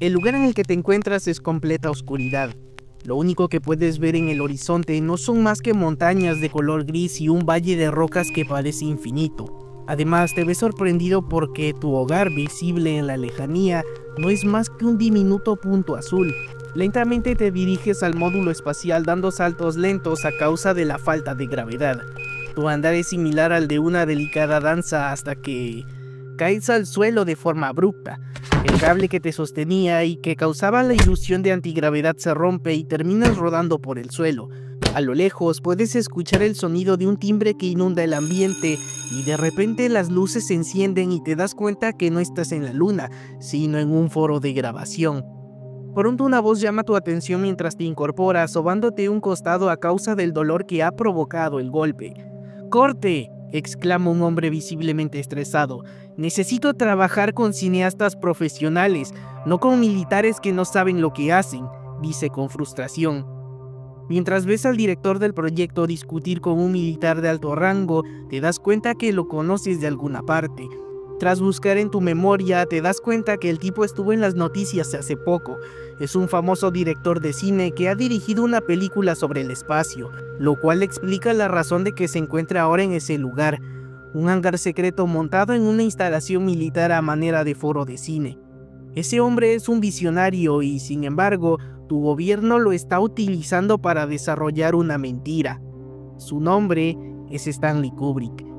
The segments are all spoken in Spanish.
El lugar en el que te encuentras es completa oscuridad. Lo único que puedes ver en el horizonte no son más que montañas de color gris y un valle de rocas que parece infinito. Además, te ves sorprendido porque tu hogar visible en la lejanía no es más que un diminuto punto azul. Lentamente te diriges al módulo espacial dando saltos lentos a causa de la falta de gravedad. Tu andar es similar al de una delicada danza hasta que caes al suelo de forma abrupta. El cable que te sostenía y que causaba la ilusión de antigravedad se rompe y terminas rodando por el suelo. A lo lejos puedes escuchar el sonido de un timbre que inunda el ambiente y de repente las luces se encienden y te das cuenta que no estás en la luna, sino en un foro de grabación. Pronto una voz llama tu atención mientras te incorporas, sobándote un costado a causa del dolor que ha provocado el golpe. ¡Corte!, exclama un hombre visiblemente estresado. Necesito trabajar con cineastas profesionales, no con militares que no saben lo que hacen, dice con frustración. Mientras ves al director del proyecto discutir con un militar de alto rango, te das cuenta que lo conoces de alguna parte. Tras buscar en tu memoria, te das cuenta que el tipo estuvo en las noticias hace poco. Es un famoso director de cine que ha dirigido una película sobre el espacio, lo cual explica la razón de que se encuentra ahora en ese lugar, un hangar secreto montado en una instalación militar a manera de foro de cine. Ese hombre es un visionario y, sin embargo, tu gobierno lo está utilizando para desarrollar una mentira. Su nombre es Stanley Kubrick.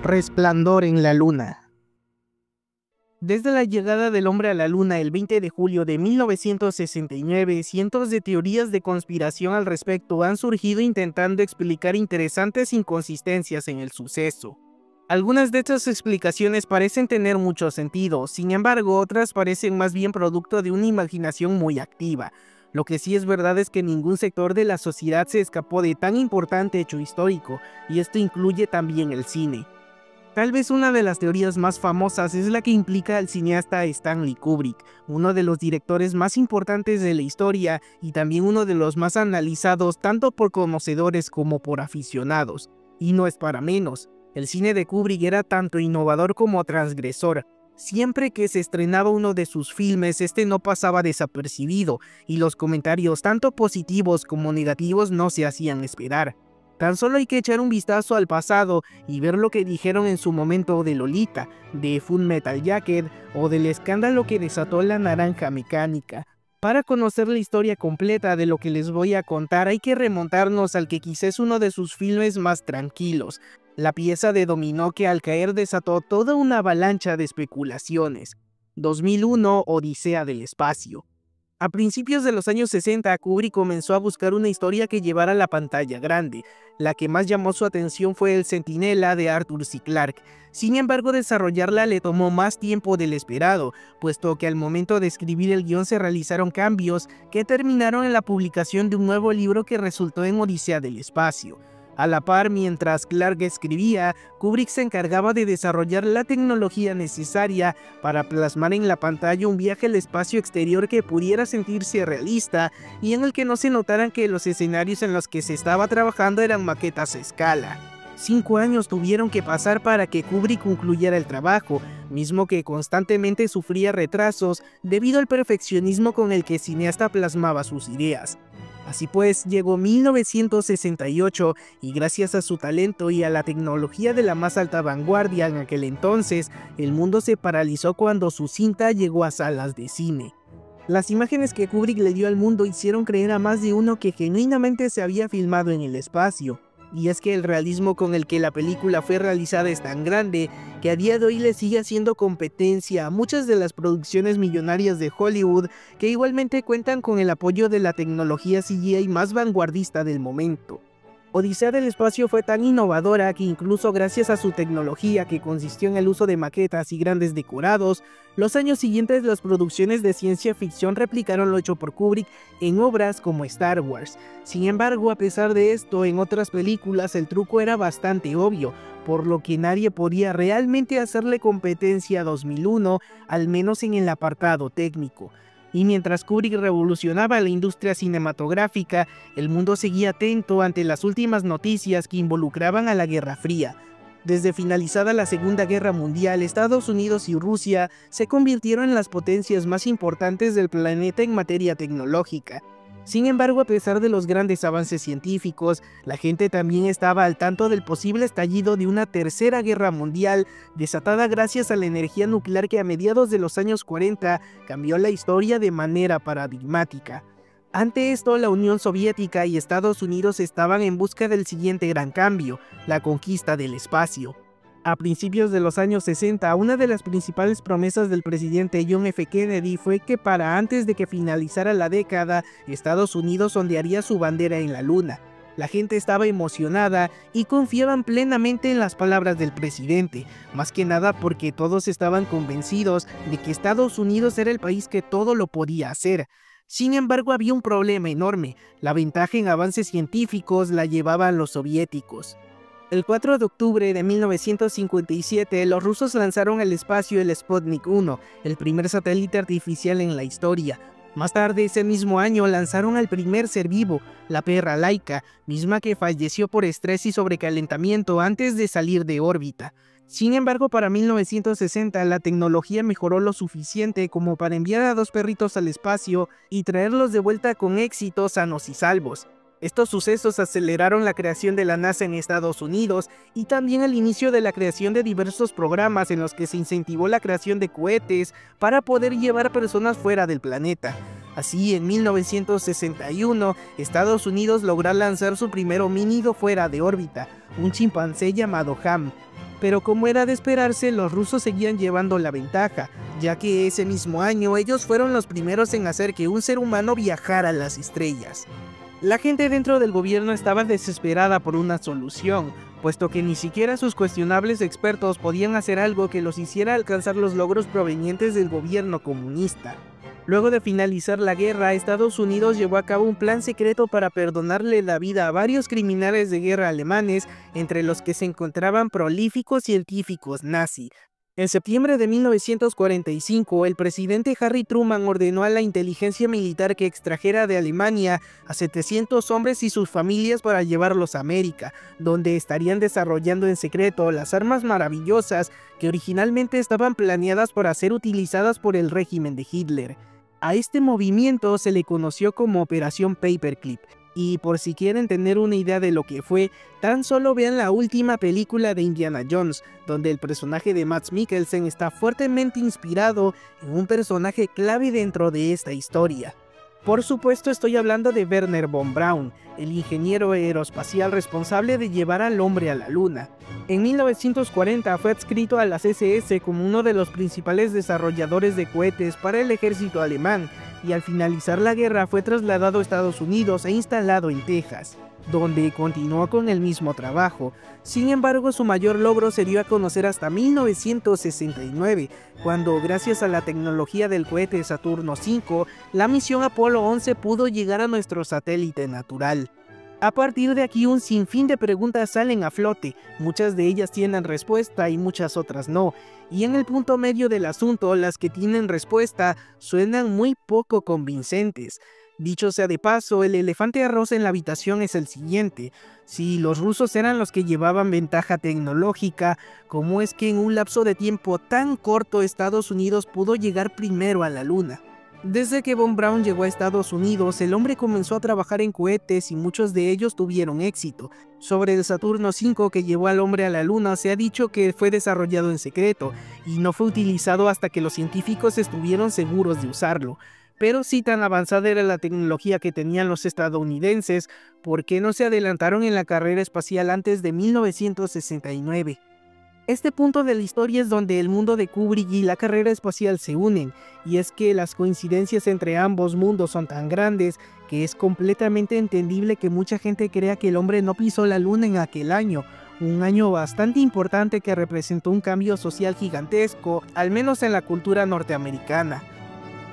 Resplandor en la luna. Desde la llegada del hombre a la luna el 20 de julio de 1969, cientos de teorías de conspiración al respecto han surgido intentando explicar interesantes inconsistencias en el suceso. Algunas de estas explicaciones parecen tener mucho sentido, sin embargo otras parecen más bien producto de una imaginación muy activa. Lo que sí es verdad es que ningún sector de la sociedad se escapó de tan importante hecho histórico, y esto incluye también el cine. Tal vez una de las teorías más famosas es la que implica al cineasta Stanley Kubrick, uno de los directores más importantes de la historia y también uno de los más analizados tanto por conocedores como por aficionados. Y no es para menos, el cine de Kubrick era tanto innovador como transgresor. Siempre que se estrenaba uno de sus filmes, este no pasaba desapercibido, y los comentarios tanto positivos como negativos no se hacían esperar. Tan solo hay que echar un vistazo al pasado y ver lo que dijeron en su momento de Lolita, de Full Metal Jacket o del escándalo que desató La Naranja Mecánica. Para conocer la historia completa de lo que les voy a contar hay que remontarnos al que quizás es uno de sus filmes más tranquilos, la pieza de dominó que al caer desató toda una avalancha de especulaciones. 2001, Odisea del espacio. A principios de los años 60, Kubrick comenzó a buscar una historia que llevara a la pantalla grande. La que más llamó su atención fue El Centinela de Arthur C. Clarke. Sin embargo, desarrollarla le tomó más tiempo del esperado, puesto que al momento de escribir el guión se realizaron cambios que terminaron en la publicación de un nuevo libro que resultó en Odisea del espacio. A la par, mientras Clarke escribía, Kubrick se encargaba de desarrollar la tecnología necesaria para plasmar en la pantalla un viaje al espacio exterior que pudiera sentirse realista y en el que no se notaran que los escenarios en los que se estaba trabajando eran maquetas a escala. 5 años tuvieron que pasar para que Kubrick concluyera el trabajo, mismo que constantemente sufría retrasos debido al perfeccionismo con el que el cineasta plasmaba sus ideas. Así pues, llegó 1968 y gracias a su talento y a la tecnología de la más alta vanguardia en aquel entonces, el mundo se paralizó cuando su cinta llegó a salas de cine. Las imágenes que Kubrick le dio al mundo hicieron creer a más de uno que genuinamente se había filmado en el espacio. Y es que el realismo con el que la película fue realizada es tan grande que a día de hoy le sigue haciendo competencia a muchas de las producciones millonarias de Hollywood, que igualmente cuentan con el apoyo de la tecnología CGI más vanguardista del momento. Odisea del Espacio fue tan innovadora que incluso gracias a su tecnología, que consistió en el uso de maquetas y grandes decorados, los años siguientes las producciones de ciencia ficción replicaron lo hecho por Kubrick en obras como Star Wars. Sin embargo, a pesar de esto, en otras películas el truco era bastante obvio, por lo que nadie podía realmente hacerle competencia a 2001, al menos en el apartado técnico. Y mientras Kubrick revolucionaba la industria cinematográfica, el mundo seguía atento ante las últimas noticias que involucraban a la Guerra Fría. Desde finalizada la Segunda Guerra Mundial, Estados Unidos y Rusia se convirtieron en las potencias más importantes del planeta en materia tecnológica. Sin embargo, a pesar de los grandes avances científicos, la gente también estaba al tanto del posible estallido de una tercera guerra mundial, desatada gracias a la energía nuclear que a mediados de los años 40 cambió la historia de manera paradigmática. Ante esto, la Unión Soviética y Estados Unidos estaban en busca del siguiente gran cambio, la conquista del espacio. A principios de los años 60, una de las principales promesas del presidente John F. Kennedy fue que para antes de que finalizara la década, Estados Unidos ondearía su bandera en la Luna. La gente estaba emocionada y confiaban plenamente en las palabras del presidente, más que nada porque todos estaban convencidos de que Estados Unidos era el país que todo lo podía hacer. Sin embargo, había un problema enorme: la ventaja en avances científicos la llevaban los soviéticos. El 4 de octubre de 1957, los rusos lanzaron al espacio el Sputnik 1, el primer satélite artificial en la historia. Más tarde ese mismo año lanzaron al primer ser vivo, la perra Laika, misma que falleció por estrés y sobrecalentamiento antes de salir de órbita. Sin embargo, para 1960 la tecnología mejoró lo suficiente como para enviar a 2 perritos al espacio y traerlos de vuelta con éxito sanos y salvos. Estos sucesos aceleraron la creación de la NASA en Estados Unidos y también el inicio de la creación de diversos programas en los que se incentivó la creación de cohetes para poder llevar personas fuera del planeta. Así, en 1961, Estados Unidos logró lanzar su primer homínido fuera de órbita, un chimpancé llamado Ham. Pero como era de esperarse, los rusos seguían llevando la ventaja, ya que ese mismo año ellos fueron los primeros en hacer que un ser humano viajara a las estrellas. La gente dentro del gobierno estaba desesperada por una solución, puesto que ni siquiera sus cuestionables expertos podían hacer algo que los hiciera alcanzar los logros provenientes del gobierno comunista. Luego de finalizar la guerra, Estados Unidos llevó a cabo un plan secreto para perdonarle la vida a varios criminales de guerra alemanes, entre los que se encontraban prolíficos científicos nazi. En septiembre de 1945, el presidente Harry Truman ordenó a la inteligencia militar que extrajera de Alemania a 700 hombres y sus familias para llevarlos a América, donde estarían desarrollando en secreto las armas maravillosas que originalmente estaban planeadas para ser utilizadas por el régimen de Hitler. A este movimiento se le conoció como Operación Paperclip. Y por si quieren tener una idea de lo que fue, tan solo vean la última película de Indiana Jones, donde el personaje de Mads Mikkelsen está fuertemente inspirado en un personaje clave dentro de esta historia. Por supuesto estoy hablando de Wernher von Braun, el ingeniero aeroespacial responsable de llevar al hombre a la Luna. En 1940 fue adscrito a las SS como uno de los principales desarrolladores de cohetes para el ejército alemán, y al finalizar la guerra fue trasladado a Estados Unidos e instalado en Texas, donde continuó con el mismo trabajo. Sin embargo, su mayor logro se dio a conocer hasta 1969, cuando gracias a la tecnología del cohete Saturno V, la misión Apolo 11 pudo llegar a nuestro satélite natural. A partir de aquí un sinfín de preguntas salen a flote, muchas de ellas tienen respuesta y muchas otras no, y en el punto medio del asunto las que tienen respuesta suenan muy poco convincentes. Dicho sea de paso, el elefante arroz en la habitación es el siguiente: si los rusos eran los que llevaban ventaja tecnológica, ¿cómo es que en un lapso de tiempo tan corto Estados Unidos pudo llegar primero a la Luna? Desde que von Braun llegó a Estados Unidos, el hombre comenzó a trabajar en cohetes y muchos de ellos tuvieron éxito. Sobre el Saturno V que llevó al hombre a la Luna, se ha dicho que fue desarrollado en secreto y no fue utilizado hasta que los científicos estuvieron seguros de usarlo. Pero si tan avanzada era la tecnología que tenían los estadounidenses, ¿por qué no se adelantaron en la carrera espacial antes de 1969? Este punto de la historia es donde el mundo de Kubrick y la carrera espacial se unen, y es que las coincidencias entre ambos mundos son tan grandes que es completamente entendible que mucha gente crea que el hombre no pisó la luna en aquel año, un año bastante importante que representó un cambio social gigantesco, al menos en la cultura norteamericana.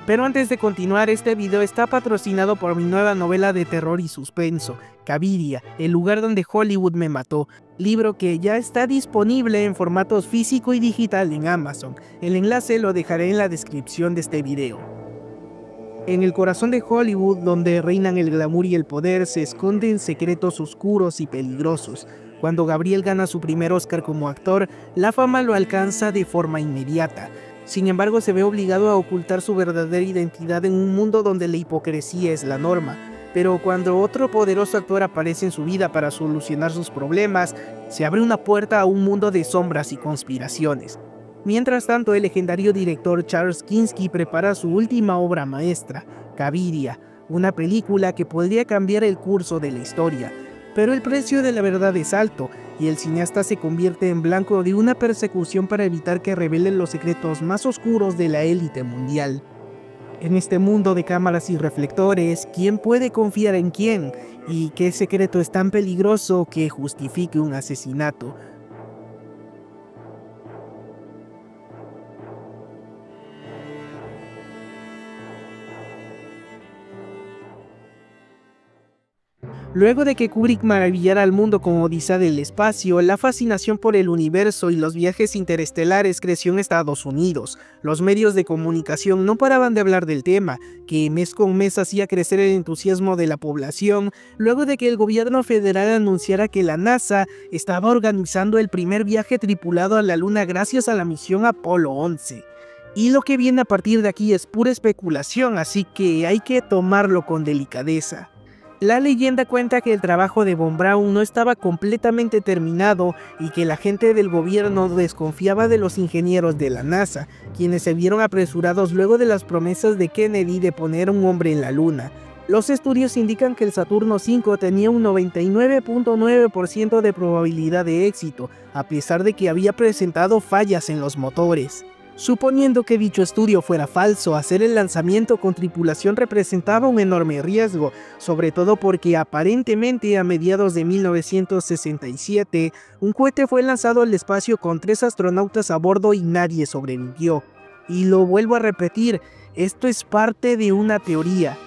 Pero antes de continuar, este video está patrocinado por mi nueva novela de terror y suspenso, Caviria, el lugar donde Hollywood me mató, libro que ya está disponible en formatos físico y digital en Amazon. El enlace lo dejaré en la descripción de este video. En el corazón de Hollywood, donde reinan el glamour y el poder, se esconden secretos oscuros y peligrosos. Cuando Gabriel gana su primer Oscar como actor, la fama lo alcanza de forma inmediata. Sin embargo, se ve obligado a ocultar su verdadera identidad en un mundo donde la hipocresía es la norma. Pero cuando otro poderoso actor aparece en su vida para solucionar sus problemas, se abre una puerta a un mundo de sombras y conspiraciones. Mientras tanto, el legendario director Charles Kinski prepara su última obra maestra, Caviria, una película que podría cambiar el curso de la historia. Pero el precio de la verdad es alto, y el cineasta se convierte en blanco de una persecución para evitar que revelen los secretos más oscuros de la élite mundial. En este mundo de cámaras y reflectores, ¿quién puede confiar en quién? ¿Y qué secreto es tan peligroso que justifique un asesinato? Luego de que Kubrick maravillara al mundo con Odisea del espacio, la fascinación por el universo y los viajes interestelares creció en Estados Unidos. Los medios de comunicación no paraban de hablar del tema, que mes con mes hacía crecer el entusiasmo de la población, luego de que el gobierno federal anunciara que la NASA estaba organizando el primer viaje tripulado a la Luna gracias a la misión Apolo 11. Y lo que viene a partir de aquí es pura especulación, así que hay que tomarlo con delicadeza. La leyenda cuenta que el trabajo de Von Braun no estaba completamente terminado y que la gente del gobierno desconfiaba de los ingenieros de la NASA, quienes se vieron apresurados luego de las promesas de Kennedy de poner a un hombre en la Luna. Los estudios indican que el Saturno V tenía un 99.9% de probabilidad de éxito, a pesar de que había presentado fallas en los motores. Suponiendo que dicho estudio fuera falso, hacer el lanzamiento con tripulación representaba un enorme riesgo, sobre todo porque aparentemente a mediados de 1967, un cohete fue lanzado al espacio con 3 astronautas a bordo y nadie sobrevivió. Y lo vuelvo a repetir, esto es parte de una teoría.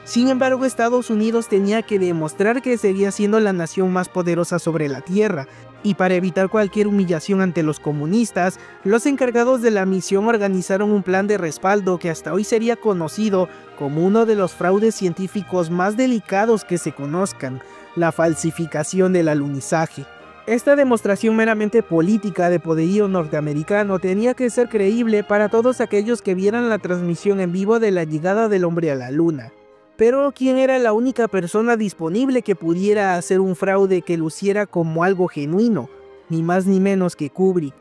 Sin embargo, Estados Unidos tenía que demostrar que seguía siendo la nación más poderosa sobre la Tierra, y para evitar cualquier humillación ante los comunistas, los encargados de la misión organizaron un plan de respaldo que hasta hoy sería conocido como uno de los fraudes científicos más delicados que se conozcan, la falsificación del alunizaje. Esta demostración meramente política de poderío norteamericano tenía que ser creíble para todos aquellos que vieran la transmisión en vivo de la llegada del hombre a la Luna. Pero ¿quién era la única persona disponible que pudiera hacer un fraude que luciera como algo genuino? Ni más ni menos que Kubrick.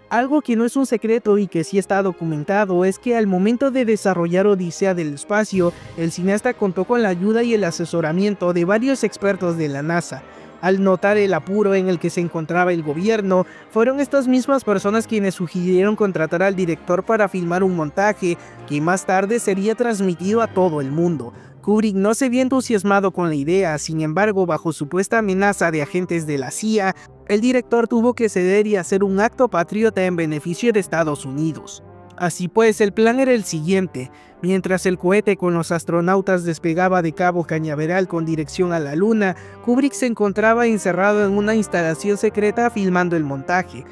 Algo que no es un secreto y que sí está documentado es que al momento de desarrollar Odisea del espacio, el cineasta contó con la ayuda y el asesoramiento de varios expertos de la NASA. Al notar el apuro en el que se encontraba el gobierno, fueron estas mismas personas quienes sugirieron contratar al director para filmar un montaje que más tarde sería transmitido a todo el mundo. Kubrick no se vio entusiasmado con la idea, sin embargo, bajo supuesta amenaza de agentes de la CIA, el director tuvo que ceder y hacer un acto patriota en beneficio de Estados Unidos. Así pues, el plan era el siguiente. Mientras el cohete con los astronautas despegaba de Cabo Cañaveral con dirección a la Luna, Kubrick se encontraba encerrado en una instalación secreta filmando el montaje.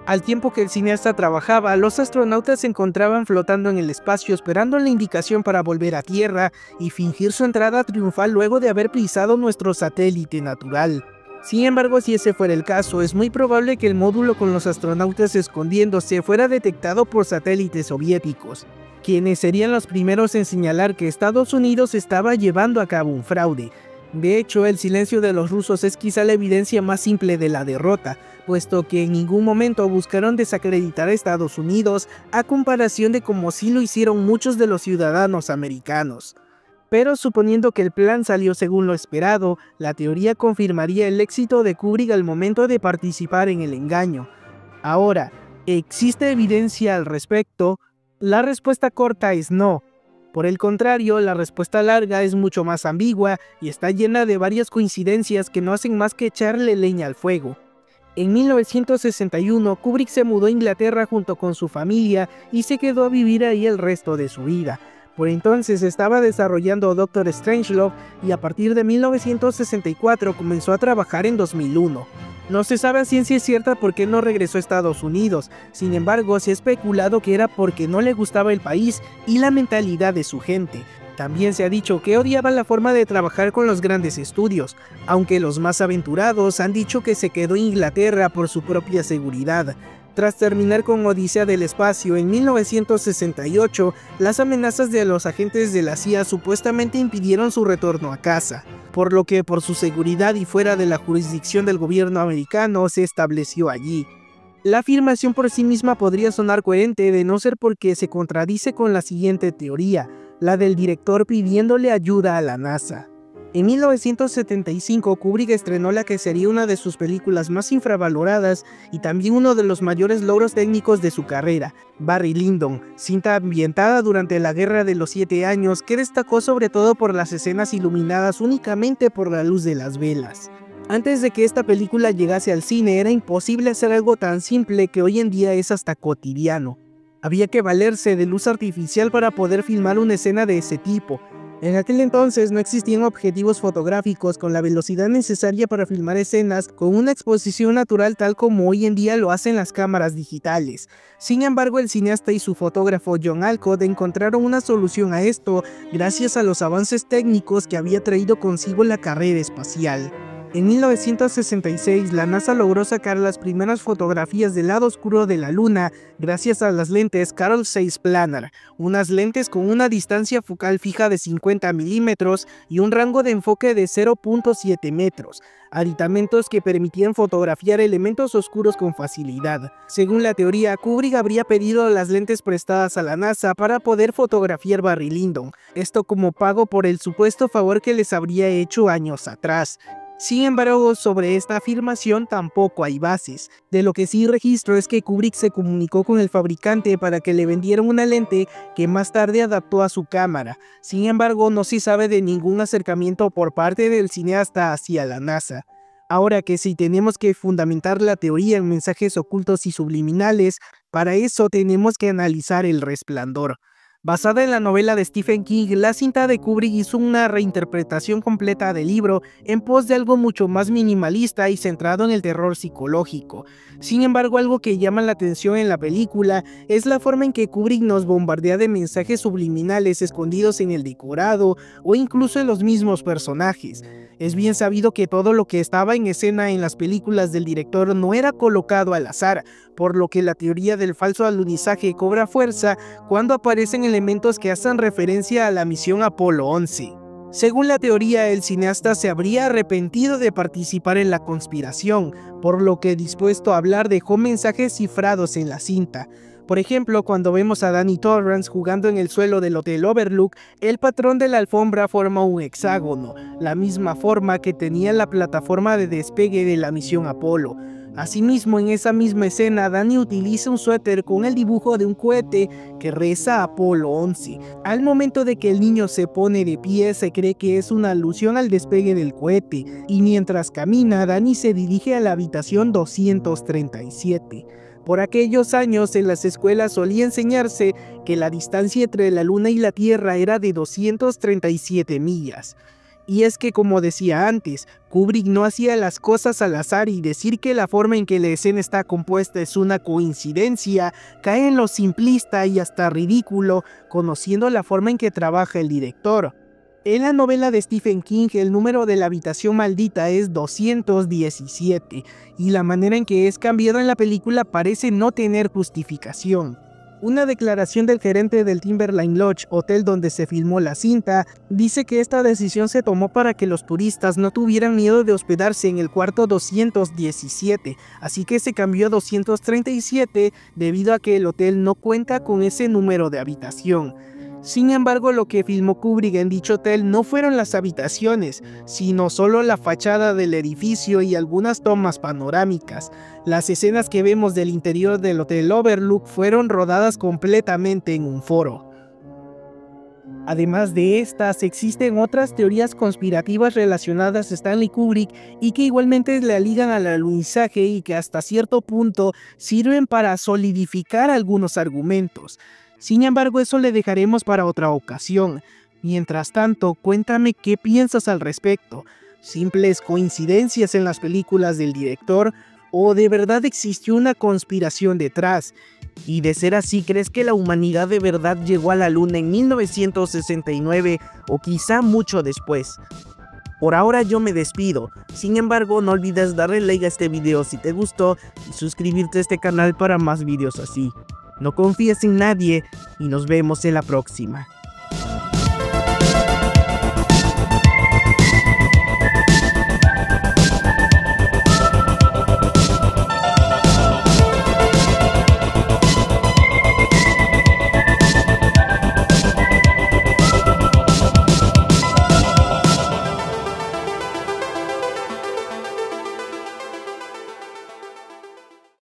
Al tiempo que el cineasta trabajaba, los astronautas se encontraban flotando en el espacio esperando la indicación para volver a Tierra y fingir su entrada triunfal luego de haber pisado nuestro satélite natural. Sin embargo, si ese fuera el caso, es muy probable que el módulo con los astronautas escondiéndose fuera detectado por satélites soviéticos, quienes serían los primeros en señalar que Estados Unidos estaba llevando a cabo un fraude. De hecho, el silencio de los rusos es quizá la evidencia más simple de la derrota, puesto que en ningún momento buscaron desacreditar a Estados Unidos a comparación de como sí lo hicieron muchos de los ciudadanos americanos. Pero suponiendo que el plan salió según lo esperado, la teoría confirmaría el éxito de Kubrick al momento de participar en el engaño. Ahora, ¿existe evidencia al respecto? La respuesta corta es no. Por el contrario, la respuesta larga es mucho más ambigua y está llena de varias coincidencias que no hacen más que echarle leña al fuego. En 1961, Kubrick se mudó a Inglaterra junto con su familia y se quedó a vivir ahí el resto de su vida. Por entonces estaba desarrollando Doctor Strangelove y a partir de 1964 comenzó a trabajar en 2001. No se sabe a ciencia cierta por qué no regresó a Estados Unidos, sin embargo se ha especulado que era porque no le gustaba el país y la mentalidad de su gente. También se ha dicho que odiaba la forma de trabajar con los grandes estudios, aunque los más aventurados han dicho que se quedó en Inglaterra por su propia seguridad. Tras terminar con Odisea del Espacio en 1968, las amenazas de los agentes de la CIA supuestamente impidieron su retorno a casa, por lo que por su seguridad y fuera de la jurisdicción del gobierno americano se estableció allí. La afirmación por sí misma podría sonar coherente de no ser porque se contradice con la siguiente teoría, la del director pidiéndole ayuda a la NASA. En 1975, Kubrick estrenó la que sería una de sus películas más infravaloradas y también uno de los mayores logros técnicos de su carrera, Barry Lyndon, cinta ambientada durante la Guerra de los 7 Años que destacó sobre todo por las escenas iluminadas únicamente por la luz de las velas. Antes de que esta película llegase al cine era imposible hacer algo tan simple que hoy en día es hasta cotidiano. Había que valerse de luz artificial para poder filmar una escena de ese tipo. En aquel entonces no existían objetivos fotográficos con la velocidad necesaria para filmar escenas con una exposición natural tal como hoy en día lo hacen las cámaras digitales. Sin embargo, el cineasta y su fotógrafo John Alcott encontraron una solución a esto gracias a los avances técnicos que había traído consigo la carrera espacial. En 1966, la NASA logró sacar las primeras fotografías del lado oscuro de la Luna gracias a las lentes Carl Zeiss Planar, unas lentes con una distancia focal fija de 50 milímetros y un rango de enfoque de 0.7 metros, aditamentos que permitían fotografiar elementos oscuros con facilidad. Según la teoría, Kubrick habría pedido las lentes prestadas a la NASA para poder fotografiar Barry Lyndon, esto como pago por el supuesto favor que les habría hecho años atrás. Sin embargo, sobre esta afirmación tampoco hay bases. De lo que sí registro es que Kubrick se comunicó con el fabricante para que le vendieran una lente que más tarde adaptó a su cámara. Sin embargo, no se sabe de ningún acercamiento por parte del cineasta hacia la NASA. Ahora que si tenemos que fundamentar la teoría en mensajes ocultos y subliminales, para eso tenemos que analizar El Resplandor. Basada en la novela de Stephen King, la cinta de Kubrick hizo una reinterpretación completa del libro en pos de algo mucho más minimalista y centrado en el terror psicológico. Sin embargo, algo que llama la atención en la película es la forma en que Kubrick nos bombardea de mensajes subliminales escondidos en el decorado o incluso en los mismos personajes. Es bien sabido que todo lo que estaba en escena en las películas del director no era colocado al azar, por lo que la teoría del falso alunizaje cobra fuerza cuando aparecen elementos que hacen referencia a la misión Apolo 11. Según la teoría, el cineasta se habría arrepentido de participar en la conspiración, por lo que dispuesto a hablar dejó mensajes cifrados en la cinta. Por ejemplo, cuando vemos a Danny Torrance jugando en el suelo del Hotel Overlook, el patrón de la alfombra forma un hexágono, la misma forma que tenía la plataforma de despegue de la misión Apolo. Asimismo, en esa misma escena, Danny utiliza un suéter con el dibujo de un cohete que reza Apolo 11. Al momento de que el niño se pone de pie, se cree que es una alusión al despegue del cohete, y mientras camina, Danny se dirige a la habitación 237. Por aquellos años, en las escuelas solía enseñarse que la distancia entre la Luna y la Tierra era de 237 millas. Y es que, como decía antes, Kubrick no hacía las cosas al azar, y decir que la forma en que la escena está compuesta es una coincidencia cae en lo simplista y hasta ridículo, conociendo la forma en que trabaja el director. En la novela de Stephen King, el número de la habitación maldita es 217, y la manera en que es cambiado en la película parece no tener justificación. Una declaración del gerente del Timberline Lodge, hotel donde se filmó la cinta, dice que esta decisión se tomó para que los turistas no tuvieran miedo de hospedarse en el cuarto 217, así que se cambió a 237 debido a que el hotel no cuenta con ese número de habitación. Sin embargo, lo que filmó Kubrick en dicho hotel no fueron las habitaciones, sino solo la fachada del edificio y algunas tomas panorámicas. Las escenas que vemos del interior del Hotel Overlook fueron rodadas completamente en un foro. Además de estas, existen otras teorías conspirativas relacionadas a Stanley Kubrick y que igualmente le ligan al alunizaje y que hasta cierto punto sirven para solidificar algunos argumentos. Sin embargo, eso le dejaremos para otra ocasión. Mientras tanto, cuéntame qué piensas al respecto. ¿Simples coincidencias en las películas del director? ¿O de verdad existió una conspiración detrás? Y de ser así, ¿crees que la humanidad de verdad llegó a la luna en 1969 o quizá mucho después? Por ahora yo me despido, sin embargo no olvides darle like a este video si te gustó y suscribirte a este canal para más videos así. No confíes en nadie y nos vemos en la próxima.